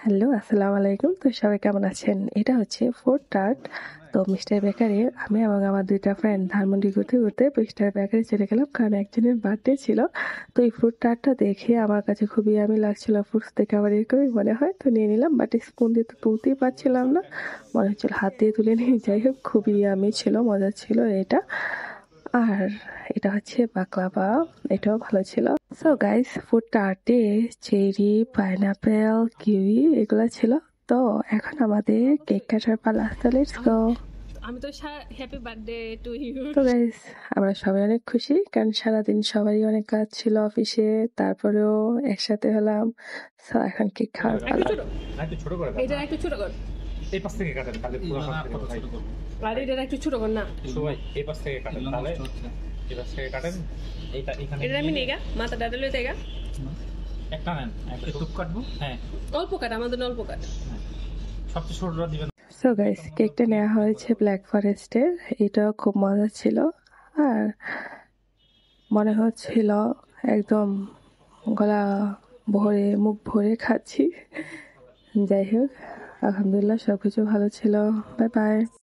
Hello, আসসালামু আলাইকুম। তো সবাই কেমন আছেন? এটা হচ্ছে ফুড টার্ট। তো মিস্টার বেকারির আমি এবং আমার ২ টা ফ্রেন্ড ধানমন্ডি ঘুরতে মিস্টার বেকারি চলে গেলাম। কারণ একজনের বার্থডে ছিল। তো এই ফুড টার্টটা দেখে আমার কাছে খুবই ইয়াম্মি লাগছিল। ফ্রুটস দেখে আমার এরকমই মনে হয়। তো নিয়ে নিলাম। বাট স্পুন দিয়ে তো তুলতেই পারছিলাম না। মনে হচ্ছিল হাত দিয়ে তুলে নিই। যাই হোক খুবই ইয়াম্মি ছিল, মজা ছিল এটা। আর এটা হচ্ছে বাকলাভা। এটাও ভালো ছিল। সো গাইস, ফুড টার্টে চেরি, পাইনাপেল, কিউই এগুলো ছিল। তো এখন আমাদের কেক কাটার পালা। তো লেটস গো। আমি তো হ্যাপি বার্থডে টু ইউ। তো গাইস, আমরা সবাই অনেক খুশি কারণ সারাদিন সবারই অনেক কাজ ছিল অফিসে, তারপরেও একসাথে হলাম। সো এখন কেক খাওয়ার পালা। একটু ছোট করে দাও, এটা একটু ছোট কর, এই পাশ থেকে কাটেন তাহলে পুরো পাশ থেকে ভাই আর এটা একটু ছোট কর না সবাই এই পাশ থেকে কাটেন তাহলে এই পাশ থেকে কাটেন এইটা এখানে এটা আমি নেগা মাথা ডাটা লই দেগা একটা নেন একটা টুক কাটবো হ্যাঁ অল্প কাট, আমাদের অল্প কাট, সবচেয়ে ছোটটা দিবেন। সো গাইস, কেকটা নেওয়া হয়েছে ব্ল্যাক ফরেস্টের। এটাও খুব মজা ছিল। আর মনে হচ্ছিল একদম গলা ভরে, মুখ ভরে খাচ্ছি। যাই হোক, আলহামদুলিল্লাহ সবকিছু ভালো ছিল। Bye bye.